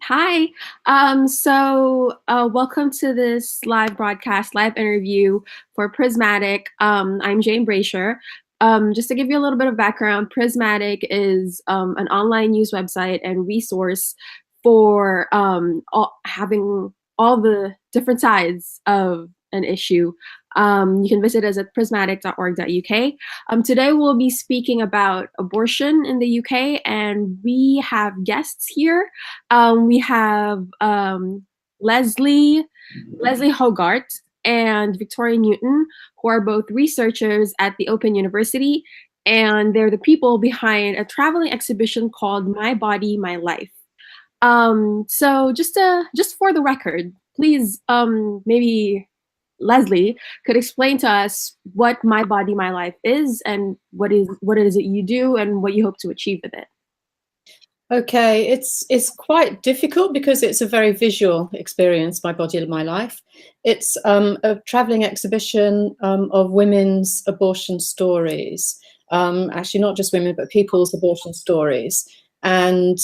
Hi. Welcome to this live broadcast, live interview for Prismatic. I'm Jane Brasher. Just to give you a little bit of background, Prismatic is an online news website and resource for having all the different sides of an issue. You can visit us at prismatic.org.uk. Today we'll be speaking about abortion in the UK, and we have guests here. We have Leslie Hogarth and Victoria Newton, who are both researchers at the Open University, and they're the people behind a traveling exhibition called My Body, My Life. Just for the record, please, maybe Leslie could explain to us what My Body, My Life is, and what it is that you do, and what you hope to achieve with it. Okay, it's quite difficult because it's a very visual experience, My Body, My Life. It's a traveling exhibition of women's abortion stories. Actually, not just women, but people's abortion stories. And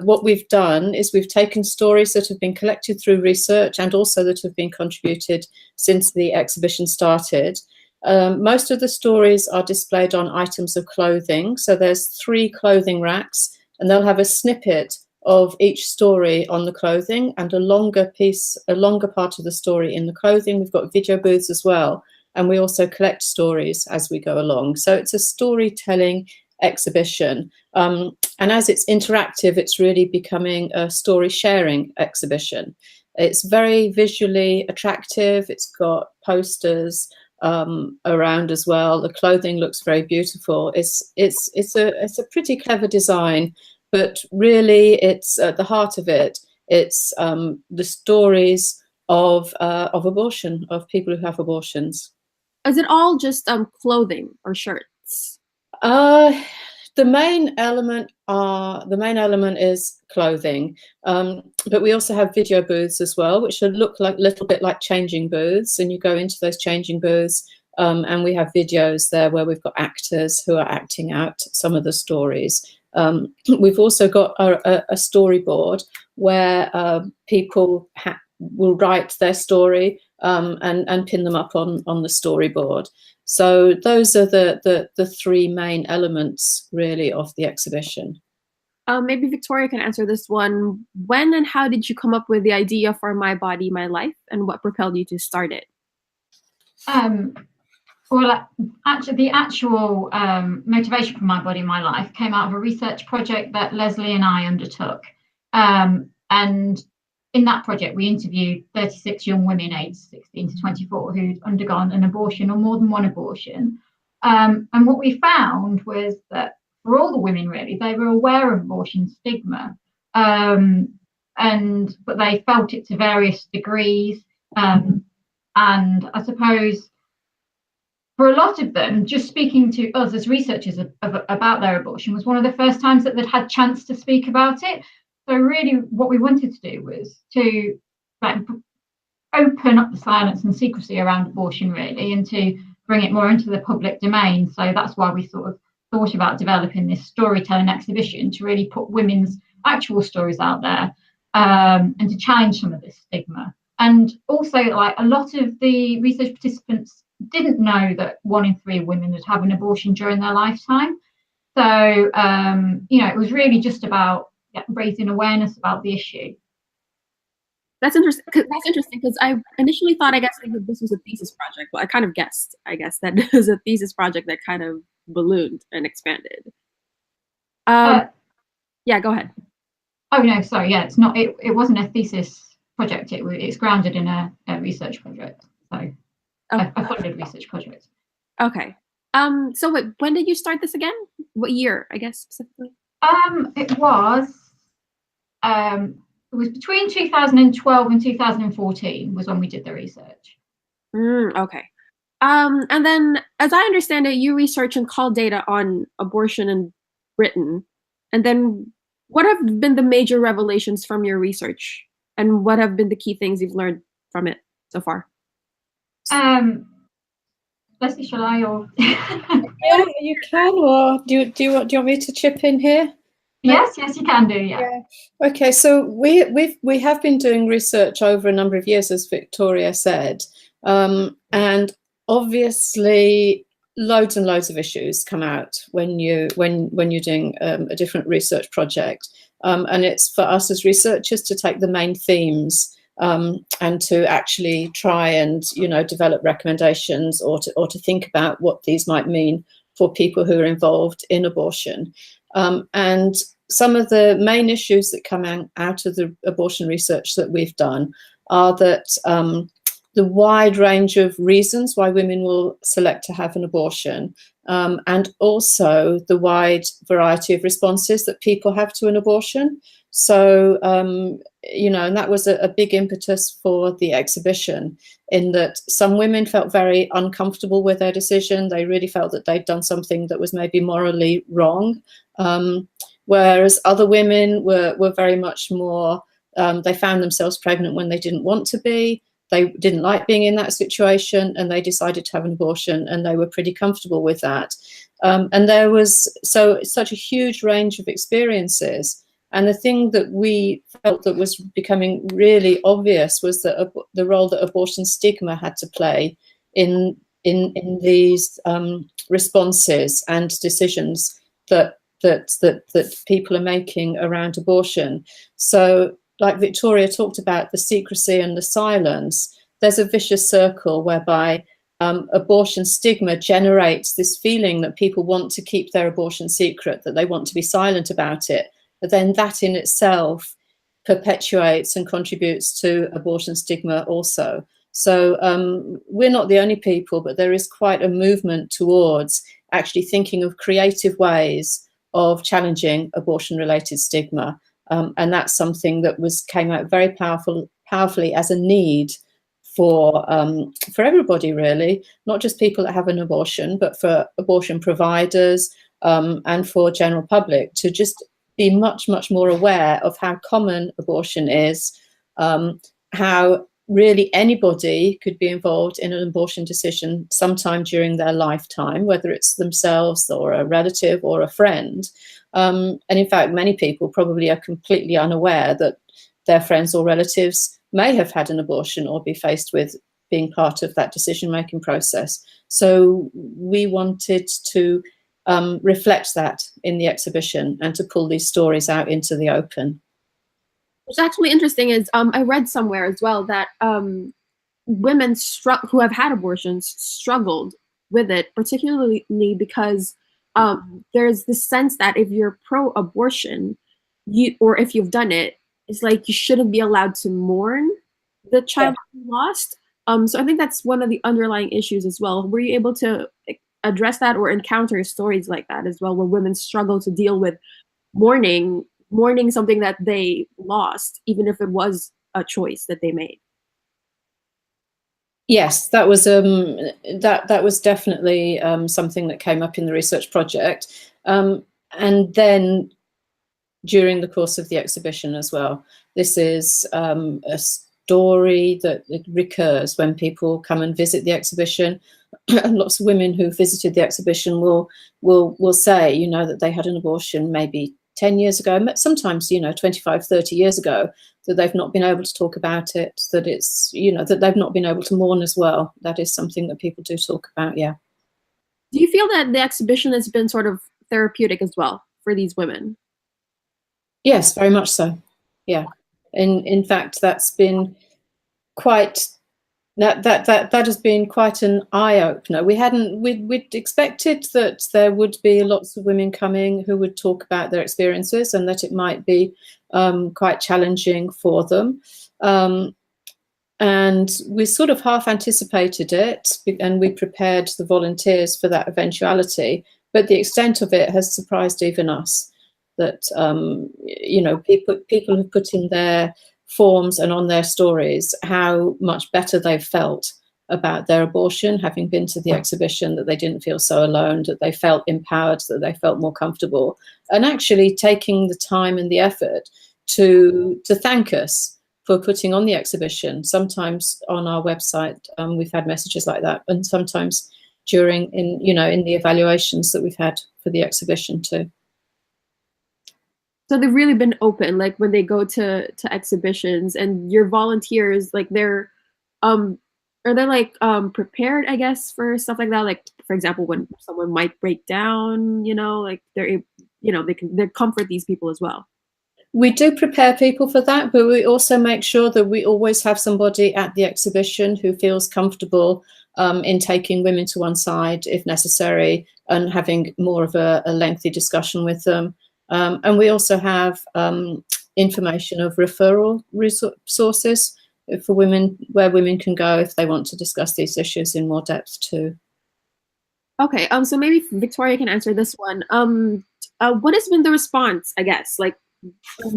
what we've done is we've taken stories that have been collected through research and also that have been contributed since the exhibition started. Most of the stories are displayed on items of clothing. So there's 3 clothing racks, and they'll have a snippet of each story on the clothing and a longer part of the story in the clothing. We've got video booths as well, and we also collect stories as we go along. So it's a storytelling exhibition. And as it's interactive, it's really becoming a story sharing exhibition. It's very visually attractive. It's got posters around as well. The clothing looks very beautiful. It's a pretty clever design, but really it's at the heart of it. It's the stories of abortion, of people who have abortions. Is it all just clothing or shirts? The main element is clothing, but we also have video booths as well, which look like a little bit like changing booths, and you go into those changing booths, and we have videos there where we've got actors who are acting out some of the stories. We've also got a storyboard where people will write their story and pin them up on the storyboard. So those are the 3 main elements, really, of the exhibition. Maybe Victoria can answer this one. When and how did you come up with the idea for My Body, My Life, and what propelled you to start it? Well, actually, the actual motivation for My Body, My Life came out of a research project that Leslie and I undertook. And in that project, we interviewed 36 young women aged 16 to 24 who'd undergone an abortion or more than one abortion. And what we found was that for all the women, really, they were aware of abortion stigma, but they felt it to various degrees. And I suppose for a lot of them, just speaking to us as researchers about their abortion was one of the first times that they'd had chance to speak about it. So really what we wanted to do was to open up the silence and secrecy around abortion, really, and to bring it more into the public domain. So that's why we sort of thought about developing this storytelling exhibition to really put women's actual stories out there, and to challenge some of this stigma. And also, like, a lot of the research participants didn't know that 1 in 3 women would have an abortion during their lifetime. So, it was really just about raising awareness about the issue. That's interesting. Because I initially thought, that this was a thesis project. Well, I kind of guessed, that it was a thesis project that kind of ballooned and expanded. Yeah, go ahead. Oh no, sorry. Yeah, it's not. It wasn't a thesis project. It's grounded in a research project. So a funded research project. Okay. So when did you start this again? What year, I guess, specifically? It was between 2012 and 2014 was when we did the research. Okay. And then, as I understand it, you research and call data on abortion in Britain. And then what have been the major revelations from your research? And what have been the key things you've learned from it so far? Leslie, shall I, or? Yeah, you can, or do you want me to chip in here? Yes, yes, you can do. Yeah. Yeah. Okay, so we have been doing research over a number of years, as Victoria said, and obviously loads and loads of issues come out when you're doing a different research project, and it's for us as researchers to take the main themes and to actually try and develop recommendations or to think about what these might mean for people who are involved in abortion, and some of the main issues that come out of the abortion research that we've done are that the wide range of reasons why women will select to have an abortion, and also the wide variety of responses that people have to an abortion. So, and that was a big impetus for the exhibition, in that some women felt very uncomfortable with their decision. They really felt that they'd done something that was maybe morally wrong. Whereas other women were very much more, they found themselves pregnant when they didn't want to be, they didn't like being in that situation, and they decided to have an abortion, and they were pretty comfortable with that. And there was such a huge range of experiences. And the thing that we felt that was becoming really obvious was that the role that abortion stigma had to play in these responses and decisions that people are making around abortion. So, like Victoria talked about, the secrecy and the silence, there's a vicious circle whereby abortion stigma generates this feeling that people want to keep their abortion secret, that they want to be silent about it, but then that in itself perpetuates and contributes to abortion stigma also. So we're not the only people, but there is quite a movement towards actually thinking of creative ways of challenging abortion-related stigma, and that's something that came out very powerfully as a need for everybody, really, not just people that have an abortion, but for abortion providers and for general public to just be much, much more aware of how common abortion is, how really anybody could be involved in an abortion decision sometime during their lifetime, whether it's themselves or a relative or a friend. And in fact, many people probably are completely unaware that their friends or relatives may have had an abortion or be faced with being part of that decision-making process. So we wanted to reflect that in the exhibition and to pull these stories out into the open. What's actually interesting is I read somewhere as well that women who have had abortions struggled with it, particularly because there's this sense that if you're pro-abortion, or if you've done it, it's like you shouldn't be allowed to mourn the child you lost. So I think that's one of the underlying issues as well. Were you able to address that or encounter stories like that as well, where women struggle to deal with mourning something that they lost, even if it was a choice that they made? Yes, that was definitely something that came up in the research project, and then during the course of the exhibition as well. This is a story that recurs when people come and visit the exhibition. And lots of women who visited the exhibition will say, that they had an abortion maybe 10 years ago, sometimes, 25, 30 years ago, that they've not been able to talk about it, that it's, that they've not been able to mourn as well. That is something that people do talk about, yeah. Do you feel that the exhibition has been sort of therapeutic as well for these women? Yes, very much so. Yeah. In fact, that's been quite that has been quite an eye-opener. We'd expected that there would be lots of women coming who would talk about their experiences and that it might be quite challenging for them. And we sort of half anticipated it, and we prepared the volunteers for that eventuality. But the extent of it has surprised even us. That people have put in their forms and on their stories how much better they've felt about their abortion, having been to the exhibition, that they didn't feel so alone, that they felt empowered, that they felt more comfortable, and actually taking the time and the effort to thank us for putting on the exhibition. Sometimes on our website we've had messages like that, and sometimes in the evaluations that we've had for the exhibition too. So they've really been open, like when they go to exhibitions, and your volunteers, like they're um are they like prepared, I guess, for stuff like that? Like for example, when someone might break down, like they comfort these people as well. We do prepare people for that, but we also make sure that we always have somebody at the exhibition who feels comfortable in taking women to one side if necessary and having more of a lengthy discussion with them. And we also have information of referral resources for women, where women can go if they want to discuss these issues in more depth too. Okay, so maybe Victoria can answer this one. What has been the response, I guess? Like,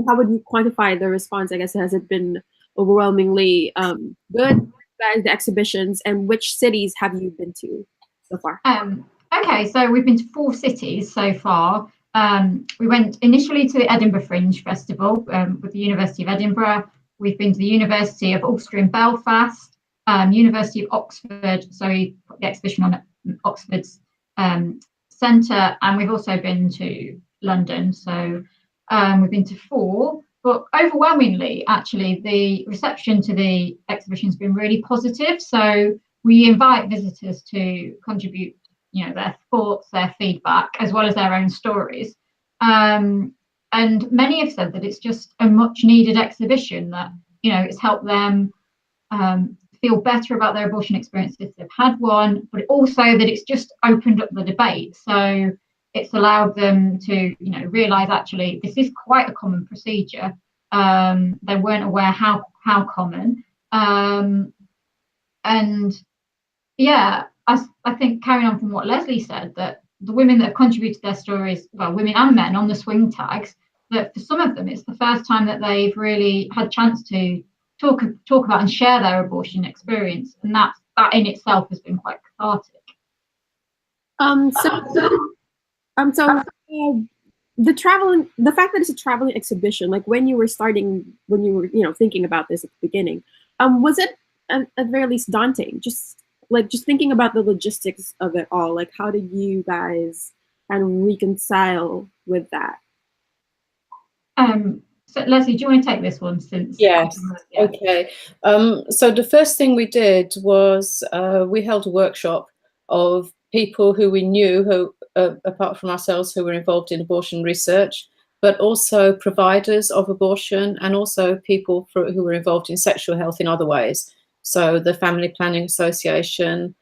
how would you quantify the response? I guess, has it been overwhelmingly good, bad, the exhibitions, and which cities have you been to so far? Okay, so we've been to 4 cities so far. We went initially to the Edinburgh Fringe Festival with the University of Edinburgh. We've been to the University of Ulster in Belfast, University of Oxford, so we put the exhibition on at Oxford's centre, and we've also been to London. So we've been to 4, but overwhelmingly, actually, the reception to the exhibition has been really positive. So we invite visitors to contribute, their thoughts, their feedback, as well as their own stories. And many have said that it's just a much needed exhibition, that, it's helped them feel better about their abortion experience if they've had one, but also that it's just opened up the debate. So it's allowed them to, realise actually this is quite a common procedure. They weren't aware how common. And yeah, I think carrying on from what Leslie said, that the women that have contributed their stories, well, women and men on the swing tags, that for some of them it's the first time that they've really had a chance to talk about and share their abortion experience, and that in itself has been quite cathartic. The fact that it's a traveling exhibition, like when you were thinking about this at the beginning, was it at the very least daunting? Just thinking about the logistics of it all, like how did you guys kind of reconcile with that? So Leslie, do you want to take this one since? Yes. Yeah. Okay. So the first thing we did was we held a workshop of people who we knew, who apart from ourselves, who were involved in abortion research, but also providers of abortion, and also people who were involved in sexual health in other ways. So the Family Planning Association,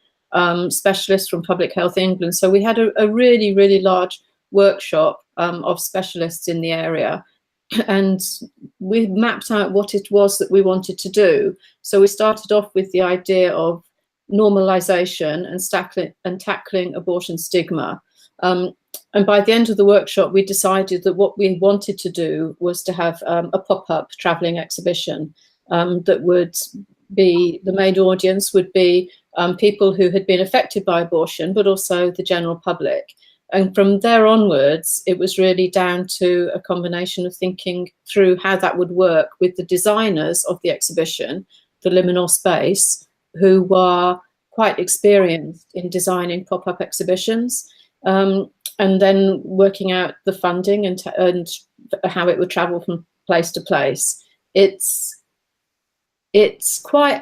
specialists from Public Health England. So we had a really, really large workshop of specialists in the area. And we mapped out what it was that we wanted to do. So we started off with the idea of normalization and tackling abortion stigma. And by the end of the workshop, we decided that what we wanted to do was to have a pop-up traveling exhibition that would be, the main audience would be people who had been affected by abortion, but also the general public. And from there onwards, it was really down to a combination of thinking through how that would work with the designers of the exhibition, the liminal space, who were quite experienced in designing pop-up exhibitions, and then working out the funding and how it would travel from place to place. It's quite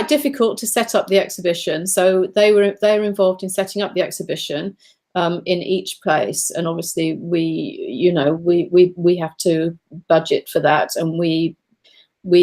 difficult to set up the exhibition. So they're involved in setting up the exhibition in each place, and obviously we have to budget for that, and we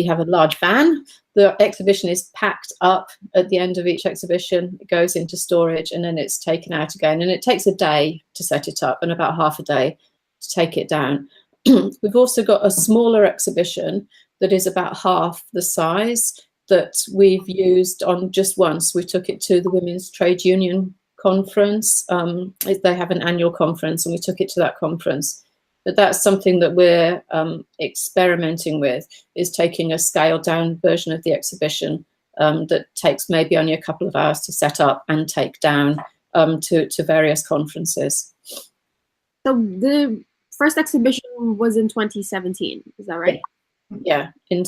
have a large van. The exhibition is packed up at the end of each exhibition. It goes into storage and then it's taken out again, and it takes a day to set it up and about half a day to take it down. We've also got a smaller exhibition that is about half the size that we've used on just once. We took it to the Women's Trade Union Conference. They have an annual conference, and we took it to that conference. But that's something that we're experimenting with, is taking a scaled down version of the exhibition that takes maybe only a couple of hours to set up and take down to various conferences. So the first exhibition was in 2017, is that right? Yeah, in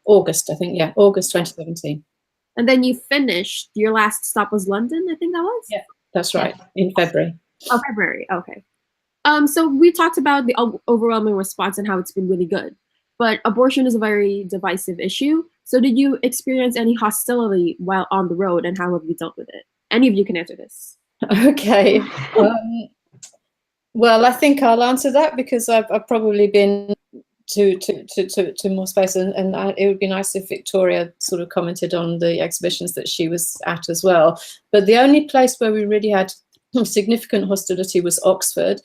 August, I think. Yeah, August 2017. And then you finished, your last stop was London, I think that was? Yeah, that's right, in February. Oh, February, okay. So we talked about the overwhelming response and how it's been really good, but abortion is a very divisive issue. So did you experience any hostility while on the road, and how have you dealt with it? Any of you can answer this. Okay. Well, I think I'll answer that because I've probably been to more space, and it would be nice if Victoria sort of commented on the exhibitions that she was at as well. But the only place where we really had significant hostility was Oxford.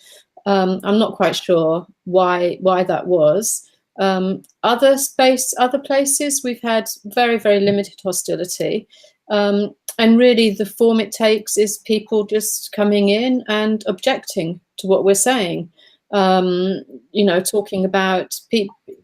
I'm not quite sure why that was. Other places we've had very, very limited hostility. And really the form it takes is people just coming in and objecting to what we're saying. Talking about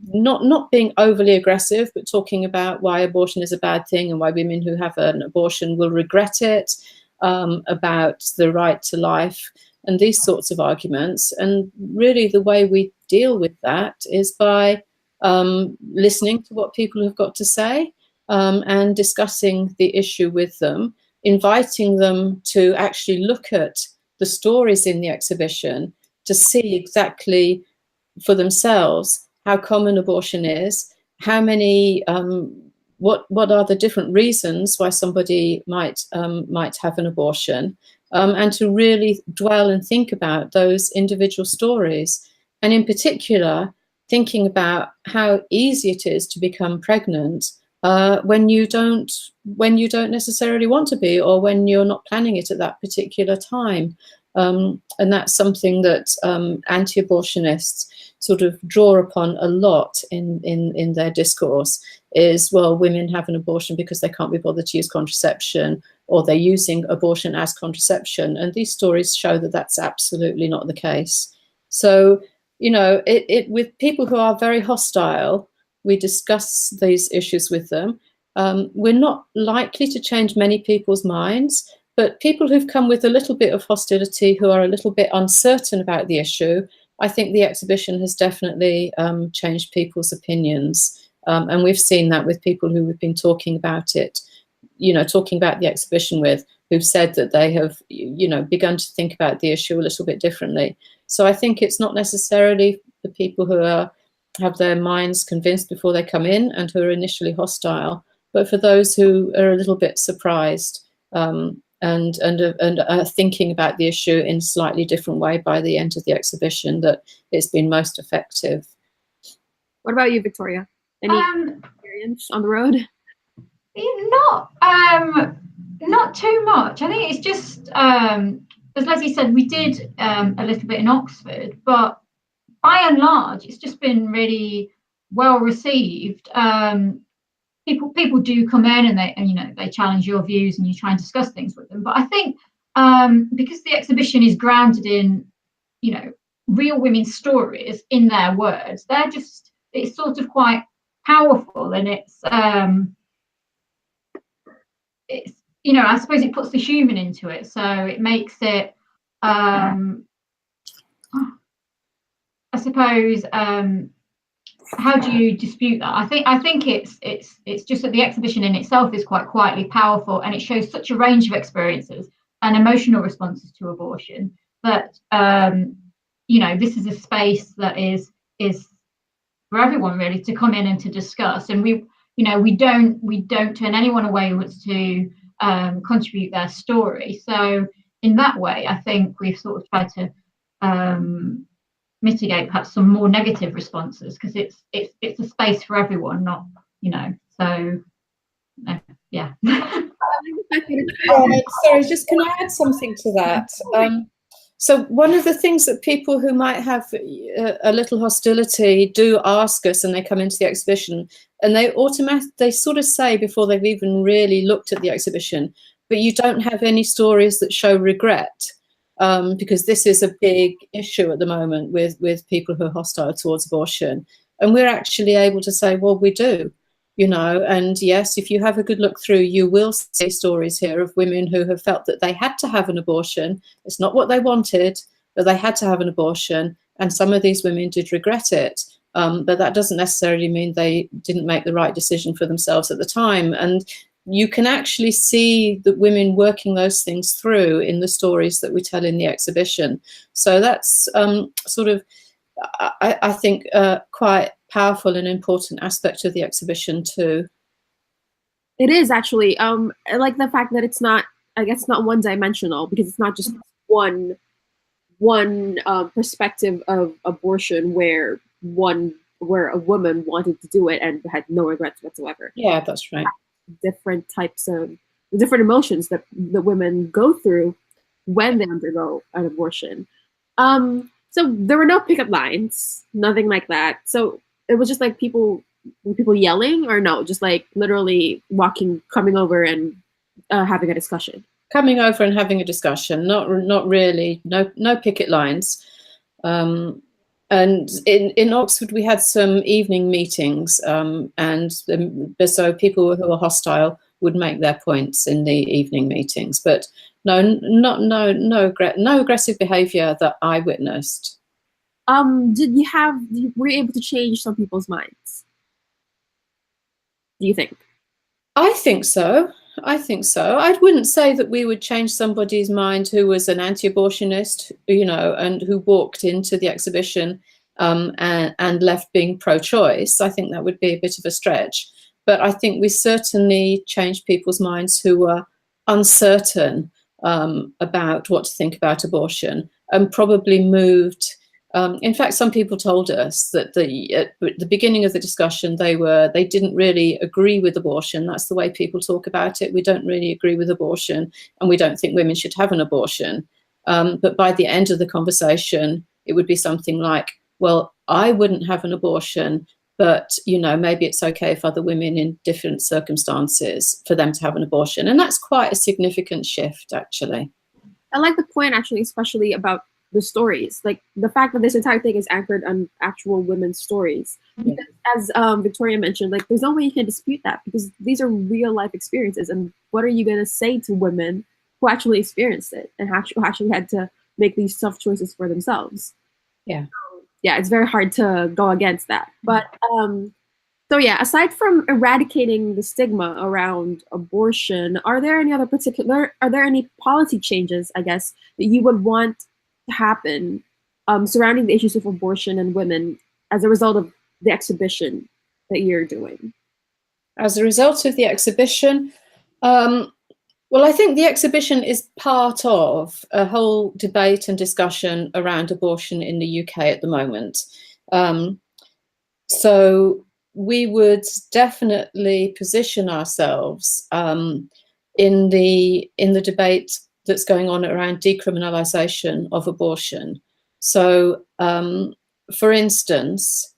not being overly aggressive, but talking about why abortion is a bad thing and why women who have an abortion will regret it, about the right to life and these sorts of arguments. And really the way we deal with that is by listening to what people have got to say, and discussing the issue with them, inviting them to actually look at the stories in the exhibition to see exactly for themselves how common abortion is, how many, what are the different reasons why somebody might have an abortion, and to really dwell and think about those individual stories, and in particular thinking about how easy it is to become pregnant when you don't necessarily want to be, or when you're not planning it at that particular time. And that's something that anti-abortionists sort of draw upon a lot in their discourse, is, well, women have an abortion because they can't be bothered to use contraception, or they're using abortion as contraception. And these stories show that that's absolutely not the case. So, with people who are very hostile, we discuss these issues with them. We're not likely to change many people's minds, but people who've come with a little bit of hostility, who are a little bit uncertain about the issue, I think the exhibition has definitely changed people's opinions. And we've seen that with people who we've been talking about it, talking about the exhibition with, who've said that they have, begun to think about the issue a little bit differently. So I think it's not necessarily the people who have their minds convinced before they come in and who are initially hostile, but for those who are a little bit surprised, and are thinking about the issue in a slightly different way by the end of the exhibition, that it's been most effective. What about you, Victoria? Any experience on the road? Not too much. I think it's just, as Leslie said, we did a little bit in Oxford, but by and large, it's just been really well received. People do come in and they challenge your views, and you try and discuss things with them. But I think because the exhibition is grounded in real women's stories in their words, it's sort of quite powerful, and it's I suppose it puts the human into it, so it makes it I suppose how do you dispute that? I think it's just that the exhibition in itself is quite quietly powerful, and it shows such a range of experiences and emotional responses to abortion that this is a space that is for everyone really to come in and to discuss. And we don't turn anyone away who wants to contribute their story. So in that way, I think we've sort of tried to mitigate perhaps some more negative responses, because it's a space for everyone, not so yeah. Sorry, just can I add something to that? So one of the things that people who might have a little hostility do ask us, and they come into the exhibition, and they sort of say before they've even really looked at the exhibition, but you don't have any stories that show regret. Because this is a big issue at the moment with people who are hostile towards abortion. And we're actually able to say, well, we do, and yes, if you have a good look through, you will see stories here of women who have felt that they had to have an abortion. It's not what they wanted, but they had to have an abortion. And some of these women did regret it. But that doesn't necessarily mean they didn't make the right decision for themselves at the time. And you can actually see the women working those things through in the stories that we tell in the exhibition. So that's sort of, I think, quite powerful and important aspect of the exhibition too. It is actually. I like the fact that it's not, I guess, not one dimensional, because it's not just one perspective of abortion where a woman wanted to do it and had no regrets whatsoever. Yeah, that's right. Different types of different emotions that the women go through when they undergo an abortion. So there were no pickup lines, nothing like that. So it was just like people yelling, or no, just like literally coming over and having a discussion. Coming over and having a discussion, not really, no picket lines. And in Oxford, we had some evening meetings, and so people who were hostile would make their points in the evening meetings. But no aggressive behaviour that I witnessed. Were you able to change some people's minds? Do you think? I think so. I wouldn't say that we would change somebody's mind who was an anti-abortionist, and who walked into the exhibition and left being pro-choice. I think that would be a bit of a stretch. But I think we certainly changed people's minds who were uncertain about what to think about abortion, and probably moved. In fact, some people told us that at the beginning of the discussion, they didn't really agree with abortion. That's the way people talk about it. We don't really agree with abortion, and we don't think women should have an abortion. But by the end of the conversation, it would be something like, well, I wouldn't have an abortion, but maybe it's okay for other women in different circumstances for them to have an abortion. And that's quite a significant shift, actually. I like the point, actually, especially about the stories, like the fact that this entire thing is anchored on actual women's stories. Yeah. Because, as Victoria mentioned, like there's no way you can dispute that, because these are real life experiences. And what are you going to say to women who actually experienced it and who actually had to make these tough choices for themselves? Yeah. Yeah, it's very hard to go against that. But so yeah, aside from eradicating the stigma around abortion, are there any policy changes, I guess, that you would want to happen surrounding the issues of abortion and women as a result of the exhibition that you're doing? As a result of the exhibition, well, I think the exhibition is part of a whole debate and discussion around abortion in the UK at the moment. So we would definitely position ourselves in the debate that's going on around decriminalisation of abortion. So, for instance,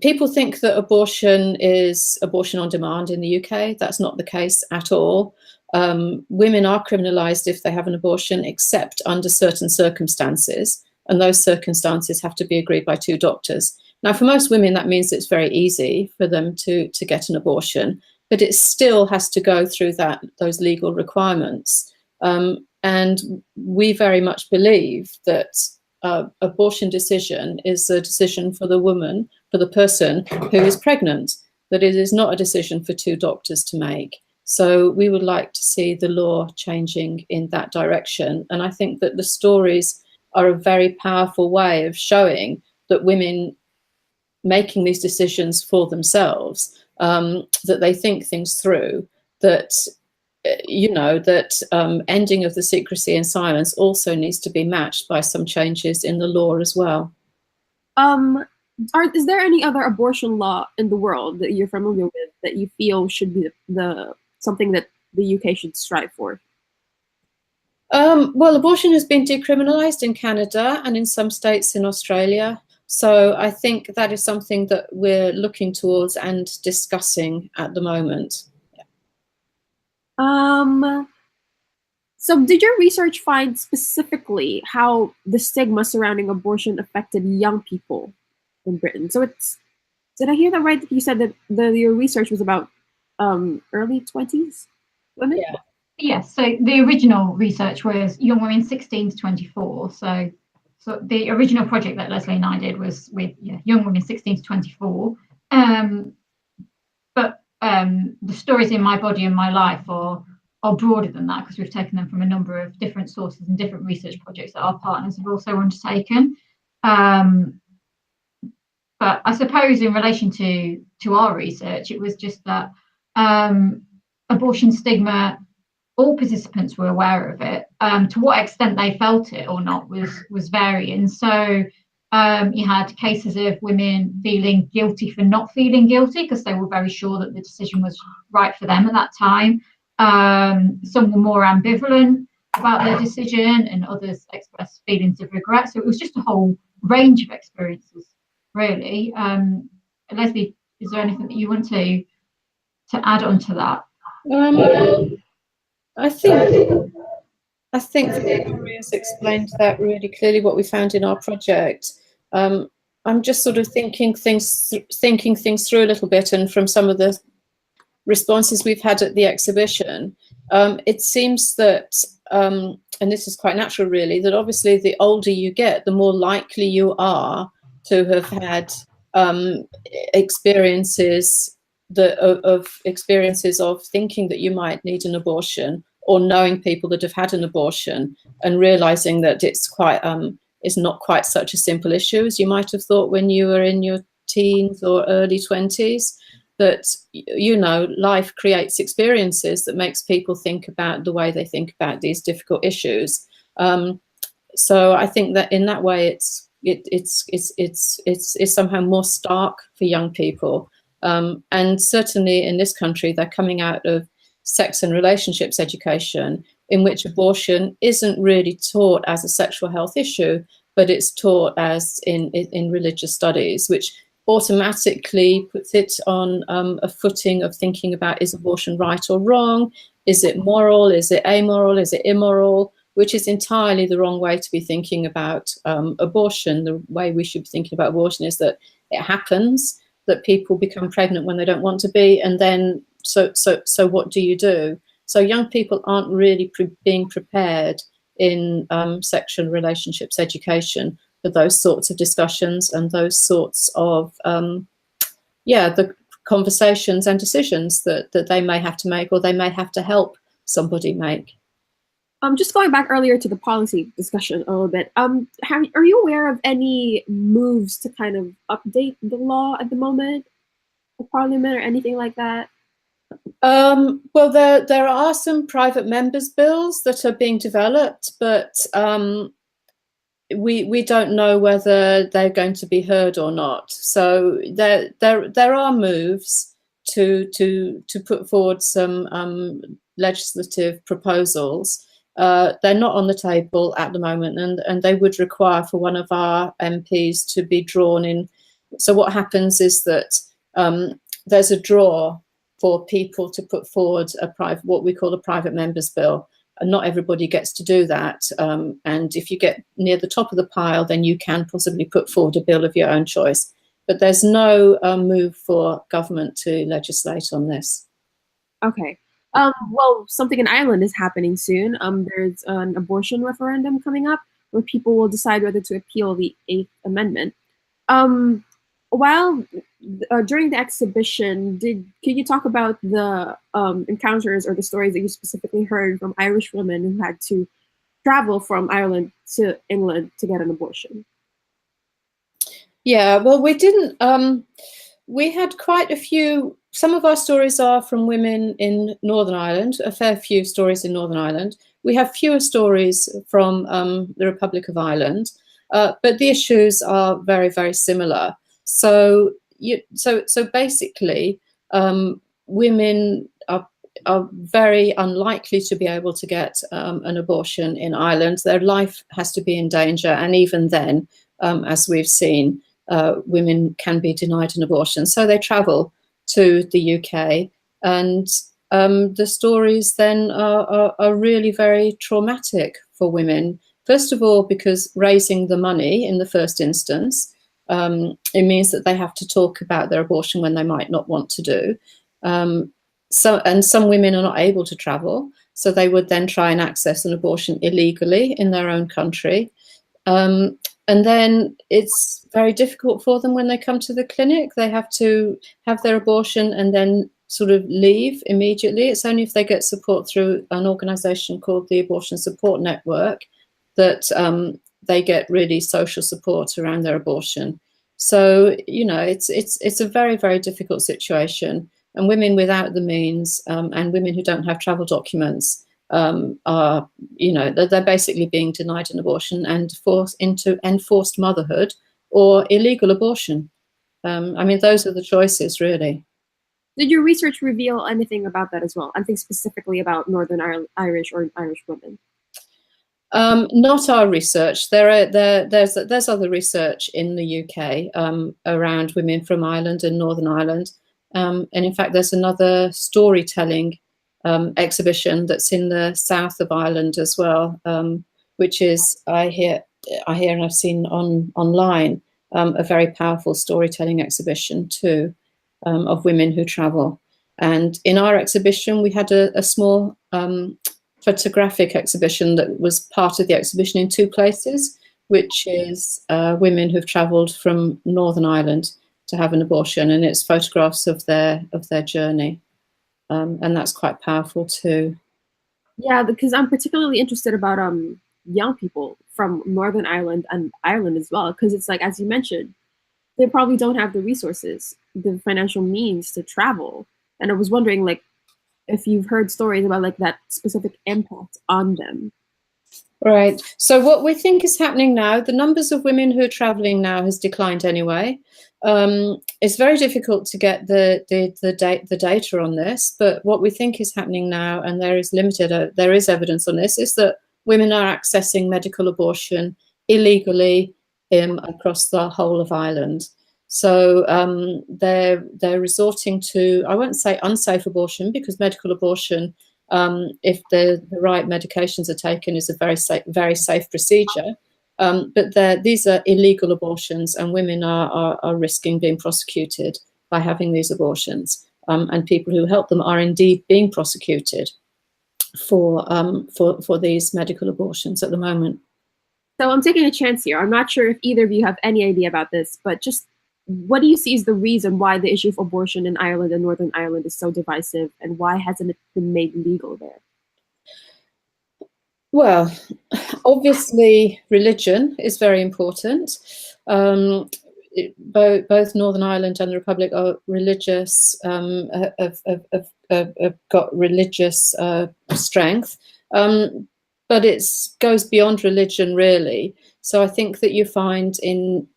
people think that abortion is abortion on demand in the UK. That's not the case at all. Women are criminalised if they have an abortion, except under certain circumstances, and those circumstances have to be agreed by two doctors. Now, for most women, that means it's very easy for them to get an abortion, but it still has to go through those legal requirements. And we very much believe that abortion decision is a decision for the woman, for the person who is pregnant, that it is not a decision for two doctors to make. So we would like to see the law changing in that direction. And I think that the stories are a very powerful way of showing that women making these decisions for themselves, that they think things through, that ending of the secrecy and silence also needs to be matched by some changes in the law as well. Is there any other abortion law in the world that you're familiar with that you feel should be something that the UK should strive for? Well, abortion has been decriminalised in Canada and in some states in Australia. So I think that is something that we're looking towards and discussing at the moment. So did your research find specifically how the stigma surrounding abortion affected young people in Britain? So did I hear that right? That you said that your research was about early 20s women? Yeah. Yes, so the original research was young women 16 to 24. So the original project that Leslie and I did was with young women 16 to 24. But the stories in my body and my life are broader than that, because we've taken them from a number of different sources and different research projects that our partners have also undertaken. But I suppose in relation to our research, it was just that abortion stigma, all participants were aware of it. To what extent they felt it or not was varying. So you had cases of women feeling guilty for not feeling guilty because they were very sure that the decision was right for them at that time. Some were more ambivalent about their decision, and others expressed feelings of regret. So it was just a whole range of experiences, really. Leslie, is there anything that you want to add on to that? I think Victoria's explained that really clearly, what we found in our project. I'm just sort of thinking things through a little bit, and from some of the responses we've had at the exhibition, it seems that, and this is quite natural really, that obviously the older you get, the more likely you are to have had experiences of thinking that you might need an abortion, or knowing people that have had an abortion and realizing that it's not quite such a simple issue as you might have thought when you were in your teens or early 20s. That, you know, life creates experiences that makes people think about the way they think about these difficult issues. So I think that in that way, it's somehow more stark for young people. And certainly in this country, they're coming out of sex and relationships education, in which abortion isn't really taught as a sexual health issue, but it's taught as in religious studies, which automatically puts it on a footing of thinking about, is abortion right or wrong? Is it moral? Is it amoral? Is it immoral? Which is entirely the wrong way to be thinking about abortion. The way we should be thinking about abortion is that it happens, that people become pregnant when they don't want to be, and then so what do you do? So young people aren't really being prepared in sexual relationships education for those sorts of discussions and those sorts of the conversations and decisions that they may have to make, or they may have to help somebody make. Just going back earlier to the policy discussion a little bit, are you aware of any moves to kind of update the law at the moment, the Parliament or anything like that? Well, there are some private members' bills that are being developed, but we don't know whether they're going to be heard or not. So there are moves to put forward some legislative proposals. They're not on the table at the moment, and they would require for one of our MPs to be drawn in. So what happens is that there's a draw for people to put forward what we call a private members bill. And not everybody gets to do that. And if you get near the top of the pile, then you can possibly put forward a bill of your own choice. But there's no move for government to legislate on this. Okay. Well, something in Ireland is happening soon. There's an abortion referendum coming up where people will decide whether to appeal the 8th Amendment. During the exhibition, could you talk about the encounters or the stories that you specifically heard from Irish women who had to travel from Ireland to England to get an abortion? Yeah, well, we didn't. We had quite a few. Some of our stories are from women in Northern Ireland, a fair few stories in Northern Ireland. We have fewer stories from the Republic of Ireland, but the issues are very, very similar. So basically, women are very unlikely to be able to get an abortion in Ireland. Their life has to be in danger, and even then, as we've seen, women can be denied an abortion. So they travel to the UK, and the stories then are really very traumatic for women. First of all, because raising the money in the first instance, it means that they have to talk about their abortion when they might not want to do. And some women are not able to travel, so they would then try and access an abortion illegally in their own country. And then it's very difficult for them when they come to the clinic. They have to have their abortion and then sort of leave immediately. It's only if they get support through an organisation called the Abortion Support Network that they get really social support around their abortion. So, you know, it's a very, very difficult situation. And women without the means and women who don't have travel documents are, you know, they're basically being denied an abortion and forced into enforced motherhood or illegal abortion. I mean, those are the choices, really. Did your research reveal anything about that as well? Anything specifically about Irish or Irish women? Not our research. There's other research in the UK around women from Ireland and Northern Ireland, and in fact, there's another storytelling exhibition that's in the south of Ireland as well, which is I hear and I've seen online a very powerful storytelling exhibition too of women who travel. And in our exhibition, we had a small photographic exhibition that was part of the exhibition in two places, which is women who've travelled from Northern Ireland to have an abortion, and it's photographs of their journey, and that's quite powerful too. Yeah, because I'm particularly interested about young people from Northern Ireland and Ireland as well, because it's like, as you mentioned, they probably don't have the resources, the financial means to travel, and I was wondering, like, if you've heard stories about like that specific impact on them. Right. So what we think is happening now, the numbers of women who are travelling now has declined anyway. It's very difficult to get the data on this, but what we think is happening now, and there is evidence on this, is that women are accessing medical abortion illegally across the whole of Ireland. So they're resorting to, I won't say unsafe abortion, because medical abortion, if the right medications are taken, is a very safe procedure. But these are illegal abortions, and women are risking being prosecuted by having these abortions. And people who help them are indeed being prosecuted for these medical abortions at the moment. So I'm taking a chance here. I'm not sure if either of you have any idea about this, but just what do you see is the reason why the issue of abortion in Ireland and Northern Ireland is so divisive, and why hasn't it been made legal there? Well, obviously, religion is very important. Both Northern Ireland and the Republic are religious, have got religious strength, but it goes beyond religion, really. So I think that you find in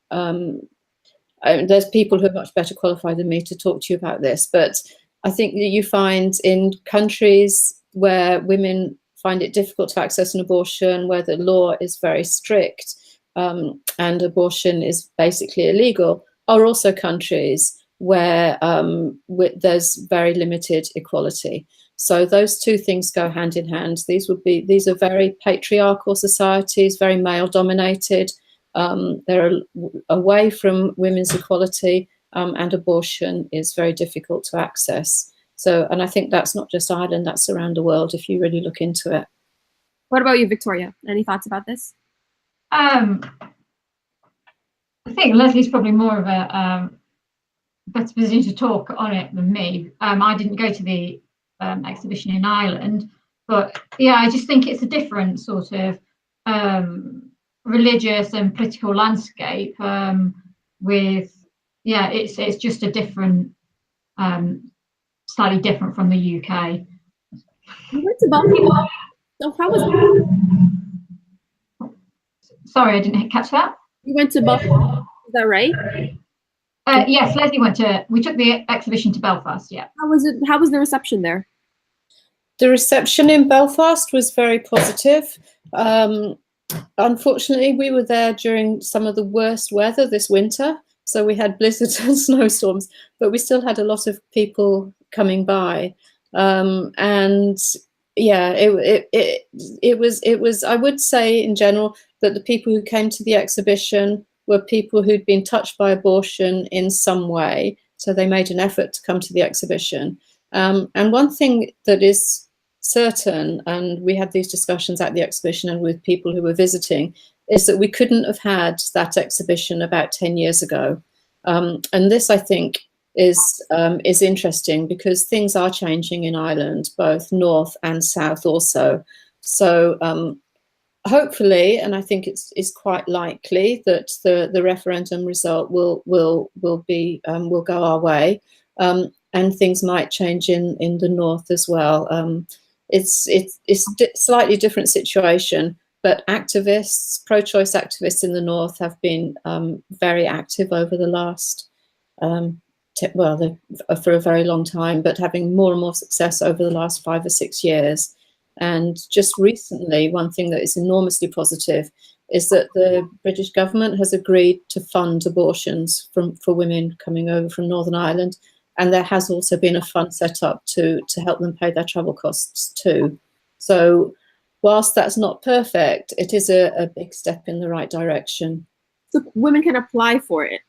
there's people who are much better qualified than me to talk to you about this, but I think that you find in countries where women find it difficult to access an abortion, where the law is very strict and abortion is basically illegal, are also countries where there's very limited equality. So those two things go hand in hand. These are very patriarchal societies, very male dominated. They're away from women's equality, and abortion is very difficult to access. So, and I think that's not just Ireland, that's around the world if you really look into it. What about you, Victoria? Any thoughts about this? I think Leslie's probably more of a better position to talk on it than me. I didn't go to the exhibition in Ireland, but yeah, I just think it's a different sort of religious and political landscape it's just a different, slightly different from the UK. You went to Belfast. So how was that? Sorry, I didn't catch that. You went to Belfast, is that right? Yes, Leslie we took the exhibition to Belfast, yeah. How was it? How was the reception there? The reception in Belfast was very positive. Unfortunately, we were there during some of the worst weather this winter. So we had blizzards and snowstorms, but we still had a lot of people coming by. And yeah, it was, I would say in general that the people who came to the exhibition were people who'd been touched by abortion in some way. So they made an effort to come to the exhibition. And one thing that is certain, and we had these discussions at the exhibition and with people who were visiting, is that we couldn't have had that exhibition about 10 years ago. And this, I think, is interesting, because things are changing in Ireland, both north and south also. So hopefully, and I think it's quite likely that the referendum result will go our way, and things might change in the north as well. It's slightly different situation, but activists, pro-choice activists in the north have been very active over the last for a very long time, but having more and more success over the last 5 or 6 years. And just recently, one thing that is enormously positive is that the British government has agreed to fund abortions for women coming over from Northern Ireland. And there has also been a fund set up to help them pay their travel costs too. So whilst that's not perfect, it is a big step in the right direction. So women can apply for it.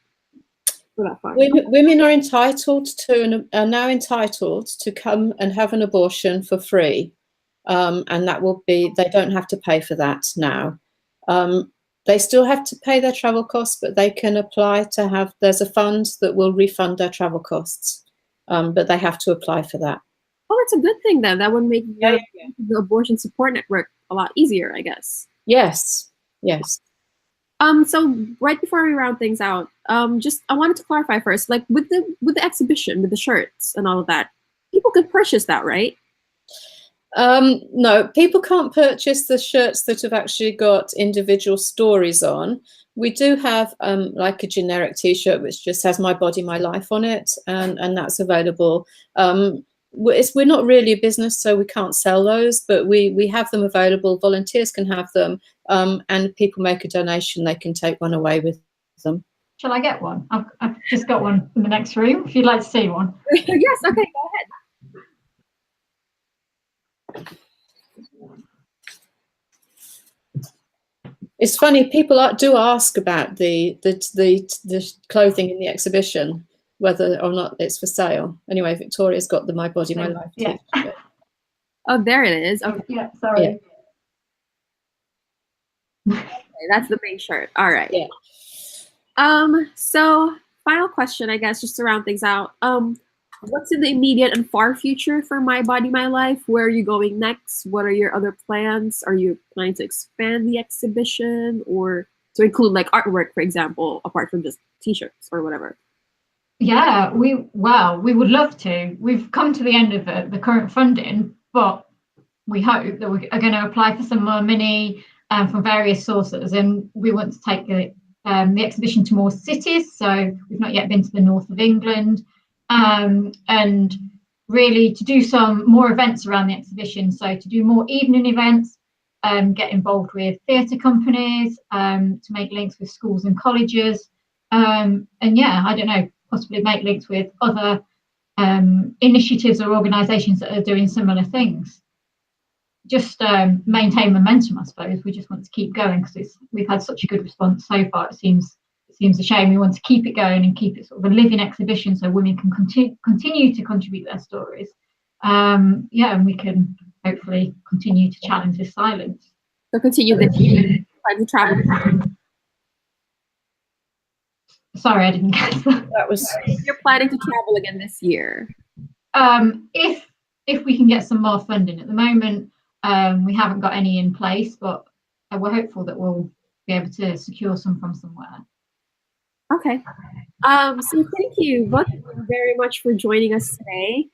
Women are entitled to, and are now entitled to, come and have an abortion for free. And that will be, they don't have to pay for that now. They still have to pay their travel costs, but they can apply to have, there's a fund that will refund their travel costs, but they have to apply for that. Oh, it's a good thing then. That would make the abortion support network a lot easier, I guess. Yes, yes. So right before we round things out, I wanted to clarify first, like with the exhibition, with the shirts and all of that, people could purchase that, right? No, people can't purchase the shirts that have actually got individual stories on. We do have like a generic T-shirt which just has "My Body, My Life" on it, and that's available. We're not really a business, so we can't sell those, but we have them available. Volunteers can have them, and people make a donation, they can take one away with them. Shall I get one? I've just got one in the next room, if you'd like to see one. Yes, okay, go ahead. It's funny, people do ask about the clothing in the exhibition, whether or not it's for sale. Anyway, Victoria's got the "My Body, My Life" t-shirt. Oh, there it is. Okay. Yeah, sorry. Yeah. Okay, that's the main shirt. All right. Yeah. So final question, I guess, just to round things out. What's in the immediate and far future for My Body, My Life? Where are you going next? What are your other plans? Are you planning to expand the exhibition or to include like artwork, for example, apart from just T-shirts or whatever? Yeah, we would love to. We've come to the end of the current funding, but we hope that we are going to apply for some more money from various sources, and we want to take the exhibition to more cities. So we've not yet been to the north of England. And really to do some more events around the exhibition. So to do more evening events, get involved with theatre companies, to make links with schools and colleges. And yeah, I don't know, possibly make links with other initiatives or organisations that are doing similar things. Just maintain momentum, I suppose. We just want to keep going because we've had such a good response so far. It seems a shame. We want to keep it going and keep it sort of a living exhibition so women can continue to contribute their stories. And we can hopefully continue to challenge this silence. So continue the travel. Sorry, I didn't get that. That was. You're planning to travel again this year. If we can get some more funding. At the moment, we haven't got any in place, but we're hopeful that we'll be able to secure some from somewhere. Okay. So thank you both very much for joining us today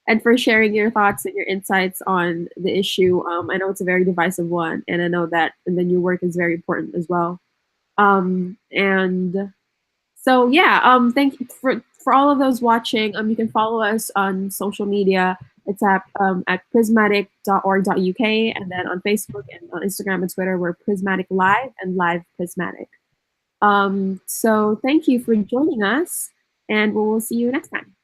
and for sharing your thoughts and your insights on the issue. I know it's a very divisive one, and I know that and then your work is very important as well. And so yeah, thank you for all of those watching. You can follow us on social media. It's at prismatic.org.uk, and then on Facebook and on Instagram and Twitter, we're Prismatic Live and Live Prismatic. So thank you for joining us, and we'll see you next time.